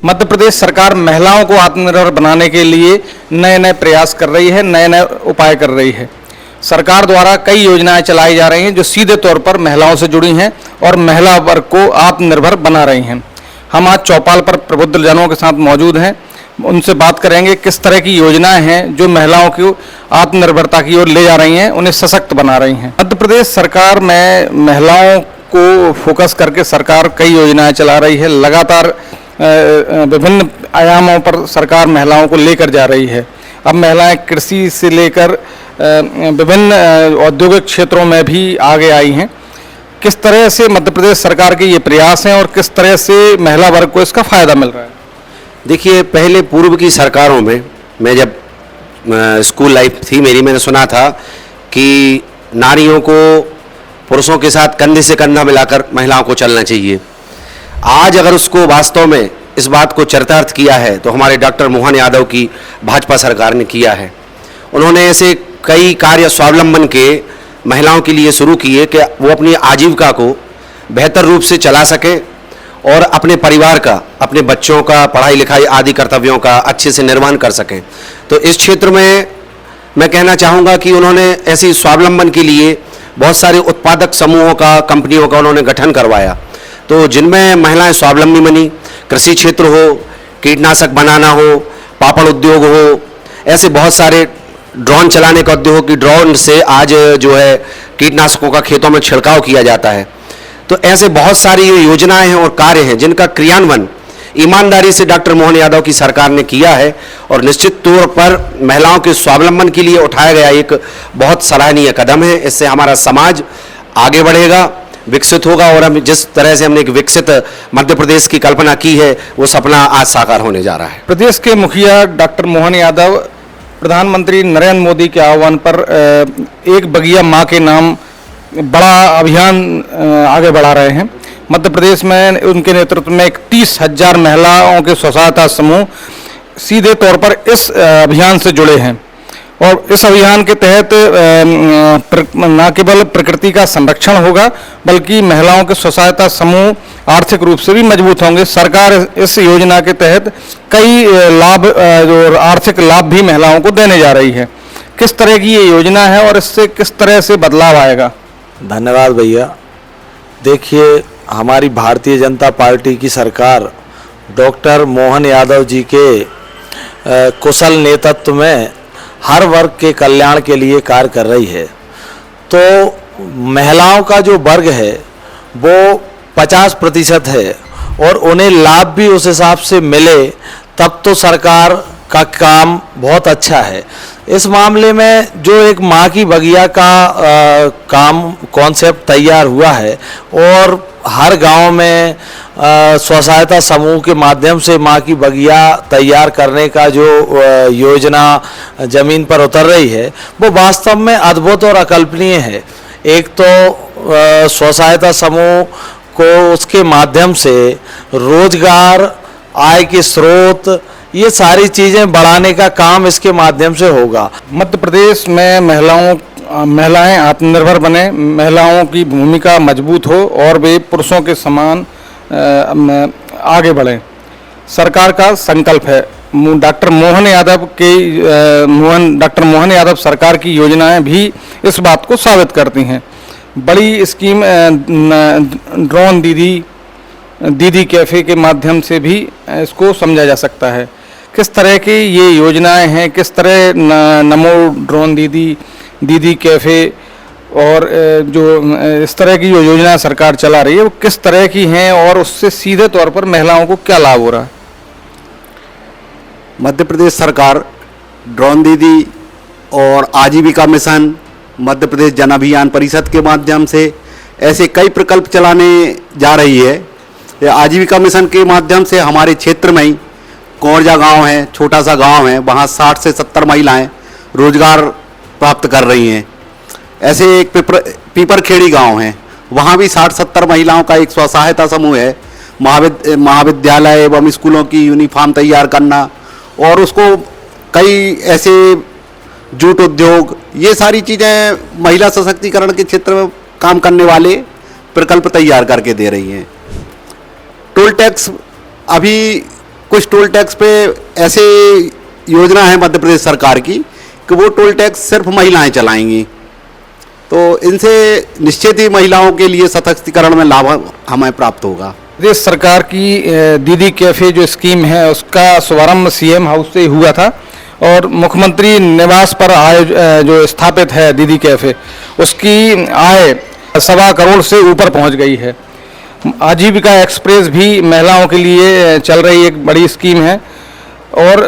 मध्य प्रदेश सरकार महिलाओं को आत्मनिर्भर बनाने के लिए नए नए प्रयास कर रही है, नए नए उपाय कर रही है। सरकार द्वारा कई योजनाएं चलाई जा रही हैं जो सीधे तौर पर महिलाओं से जुड़ी हैं और महिला वर्ग को आत्मनिर्भर बना रही हैं। हम आज चौपाल पर प्रबुद्ध जनों के साथ मौजूद हैं, उनसे बात करेंगे किस तरह की योजनाएं हैं जो महिलाओं को आत्मनिर्भरता की ओर ले जा रही हैं, उन्हें सशक्त बना रही हैं। मध्य प्रदेश सरकार में महिलाओं को फोकस करके सरकार कई योजनाएं चला रही है। लगातार विभिन्न आयामों पर सरकार महिलाओं को लेकर जा रही है। अब महिलाएं कृषि से लेकर विभिन्न औद्योगिक क्षेत्रों में भी आगे आई हैं। किस तरह से मध्य प्रदेश सरकार के ये प्रयास हैं और किस तरह से महिला वर्ग को इसका फायदा मिल रहा है? देखिए, पहले पूर्व की सरकारों में मैं जब स्कूल लाइफ थी मेरी, मैंने सुना था कि नारियों को पुरुषों के साथ कंधे से कंधा मिलाकर महिलाओं को चलना चाहिए। आज अगर उसको वास्तव में इस बात को चरितार्थ किया है तो हमारे डॉक्टर मोहन यादव की भाजपा सरकार ने किया है। उन्होंने ऐसे कई कार्य स्वावलंबन के महिलाओं के लिए शुरू किए कि वो अपनी आजीविका को बेहतर रूप से चला सकें और अपने परिवार का, अपने बच्चों का पढ़ाई लिखाई आदि कर्तव्यों का अच्छे से निर्वहन कर सकें। तो इस क्षेत्र में मैं कहना चाहूँगा कि उन्होंने ऐसी स्वावलंबन के लिए बहुत सारे उत्पादक समूहों का, कंपनियों का उन्होंने गठन करवाया, तो जिनमें महिलाएं स्वावलंबी बनी। कृषि क्षेत्र हो, कीटनाशक बनाना हो, पापड़ उद्योग हो, ऐसे बहुत सारे, ड्रोन चलाने का उद्योग की ड्रोन से आज जो है कीटनाशकों का खेतों में छिड़काव किया जाता है। तो ऐसे बहुत सारी योजनाएं हैं और कार्य हैं जिनका क्रियान्वयन ईमानदारी से डॉक्टर मोहन यादव की सरकार ने किया है और निश्चित तौर पर महिलाओं के स्वावलंबन के लिए उठाया गया एक बहुत सराहनीय कदम है। इससे हमारा समाज आगे बढ़ेगा, विकसित होगा और हम जिस तरह से हमने एक विकसित मध्य प्रदेश की कल्पना की है वो सपना आज साकार होने जा रहा है। प्रदेश के मुखिया डॉक्टर मोहन यादव प्रधानमंत्री नरेंद्र मोदी के आह्वान पर एक बगिया माँ के नाम बड़ा अभियान आगे बढ़ा रहे हैं। मध्य प्रदेश में उनके नेतृत्व में 31,000 महिलाओं के स्वसहायता समूह सीधे तौर पर इस अभियान से जुड़े हैं और इस अभियान के तहत न केवल प्रकृति का संरक्षण होगा बल्कि महिलाओं के स्वसहायता समूह आर्थिक रूप से भी मजबूत होंगे। सरकार इस योजना के तहत कई लाभ और आर्थिक लाभ भी महिलाओं को देने जा रही है। किस तरह की ये योजना है और इससे किस तरह से बदलाव आएगा? धन्यवाद भैया। देखिए, हमारी भारतीय जनता पार्टी की सरकार डॉक्टर मोहन यादव जी के कुशल नेतृत्व में हर वर्ग के कल्याण के लिए कार्य कर रही है। तो महिलाओं का जो वर्ग है वो 50% है और उन्हें लाभ भी उस हिसाब से मिले तब तो सरकार का काम बहुत अच्छा है। इस मामले में जो एक माँ की बगिया का काम कॉन्सेप्ट तैयार हुआ है और हर गांव में स्वसहायता समूह के माध्यम से माँ की बगिया तैयार करने का जो योजना ज़मीन पर उतर रही है वो वास्तव में अद्भुत और अकल्पनीय है। एक तो स्वसहायता समूह को उसके माध्यम से रोजगार, आय के स्रोत, ये सारी चीज़ें बढ़ाने का काम इसके माध्यम से होगा। मध्य प्रदेश में महिलाएं आत्मनिर्भर बने, महिलाओं की भूमिका मजबूत हो और वे पुरुषों के समान आगे बढ़ें, सरकार का संकल्प है। डॉक्टर मोहन यादव सरकार की योजनाएं भी इस बात को साबित करती हैं। बड़ी स्कीम ड्रोन दीदी कैफ़े के माध्यम से भी इसको समझा जा सकता है। किस तरह की ये योजनाएं हैं, किस तरह नमो ड्रोन दीदी कैफ़े और जो इस तरह की जो योजना सरकार चला रही है वो किस तरह की हैं और उससे सीधे तौर पर महिलाओं को क्या लाभ हो रहा है? मध्य प्रदेश सरकार ड्रोन दीदी और आजीविका मिशन, मध्य प्रदेश जन अभियान परिषद के माध्यम से ऐसे कई प्रकल्प चलाने जा रही है। आजीविका मिशन के माध्यम से हमारे क्षेत्र में ही कोरजा गांव है, छोटा सा गांव है, वहाँ 60 से 70 महिलाएं रोजगार प्राप्त कर रही हैं। ऐसे एक पीपरखेड़ी गांव है, वहाँ भी 60-70 महिलाओं का एक स्वसहायता समूह है। महाविद्यालय एवं स्कूलों की यूनिफॉर्म तैयार करना और उसको कई ऐसे जूट उद्योग, ये सारी चीज़ें महिला सशक्तिकरण के क्षेत्र में काम करने वाले प्रकल्प तैयार करके दे रही हैं। टोल टैक्स अभी कुछ टोल टैक्स पे ऐसे योजना है मध्य प्रदेश सरकार की कि वो टोल टैक्स सिर्फ महिलाएं चलाएंगी, तो इनसे निश्चित ही महिलाओं के लिए सशक्तिकरण में लाभ हमें प्राप्त होगा। प्रदेश सरकार की दीदी कैफ़े जो स्कीम है उसका शुभारंभ सीएम हाउस से हुआ था और मुख्यमंत्री निवास पर जो स्थापित है दीदी कैफ़े, उसकी आय 1.25 करोड़ से ऊपर पहुंच गई है। आजीविका एक्सप्रेस भी महिलाओं के लिए चल रही एक बड़ी स्कीम है और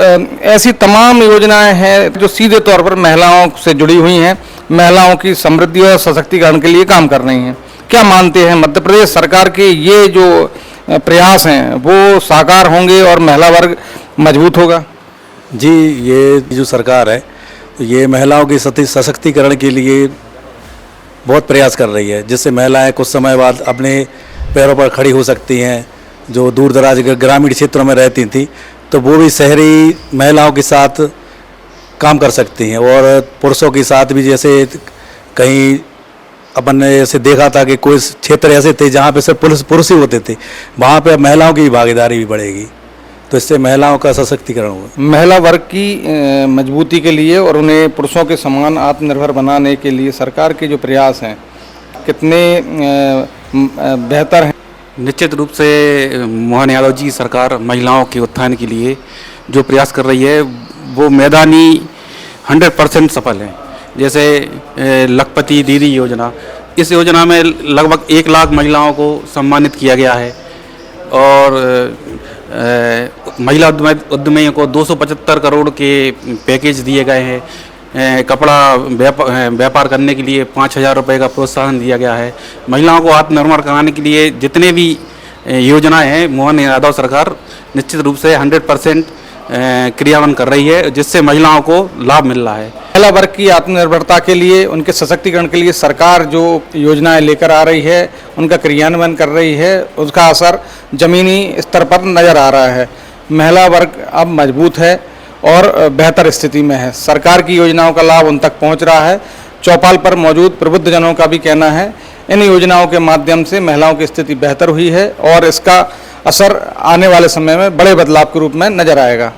ऐसी तमाम योजनाएं हैं जो सीधे तौर पर महिलाओं से जुड़ी हुई हैं, महिलाओं की समृद्धि और सशक्तिकरण के लिए काम कर रही हैं। क्या मानते हैं मध्य प्रदेश सरकार के ये जो प्रयास हैं वो साकार होंगे और महिला वर्ग मजबूत होगा? जी, ये जो सरकार है ये महिलाओं की सशक्तिकरण के लिए बहुत प्रयास कर रही है, जिससे महिलाएं कुछ समय बाद अपने पैरों पर खड़ी हो सकती हैं। जो दूर दराज ग्रामीण क्षेत्रों में रहती थी तो वो भी शहरी महिलाओं के साथ काम कर सकती हैं और पुरुषों के साथ भी, जैसे कहीं अपन ने ऐसे देखा था कि कोई क्षेत्र ऐसे थे जहाँ पे सिर्फ पुरुष ही होते थे, वहाँ पे महिलाओं की भागीदारी भी बढ़ेगी, तो इससे महिलाओं का सशक्तिकरण होगा। महिला वर्ग की मजबूती के लिए और उन्हें पुरुषों के समान आत्मनिर्भर बनाने के लिए सरकार के जो प्रयास हैं कितने बेहतर हैं? निश्चित रूप से मोहन यादव जी सरकार महिलाओं के उत्थान के लिए जो प्रयास कर रही है वो मैदानी 100% सफल है। जैसे लखपति दीदी योजना, इस योजना में लगभग 1 लाख महिलाओं को सम्मानित किया गया है और महिला उद्यमियों को 275 करोड़ के पैकेज दिए गए हैं। कपड़ा व्यापार करने के लिए 5,000 रुपये का प्रोत्साहन दिया गया है। महिलाओं को आत्मनिर्भर कराने के लिए जितने भी योजनाएं हैं मोहन यादव सरकार निश्चित रूप से 100% क्रियान्वयन कर रही है, जिससे महिलाओं को लाभ मिल रहा है। महिला वर्ग की आत्मनिर्भरता के लिए, उनके सशक्तिकरण के लिए सरकार जो योजनाएं लेकर आ रही है, उनका क्रियान्वयन कर रही है, उसका असर जमीनी स्तर पर नज़र आ रहा है। महिला वर्ग अब मजबूत है और बेहतर स्थिति में है। सरकार की योजनाओं का लाभ उन तक पहुंच रहा है। चौपाल पर मौजूद प्रबुद्धजनों का भी कहना है इन योजनाओं के माध्यम से महिलाओं की स्थिति बेहतर हुई है और इसका असर आने वाले समय में बड़े बदलाव के रूप में नजर आएगा।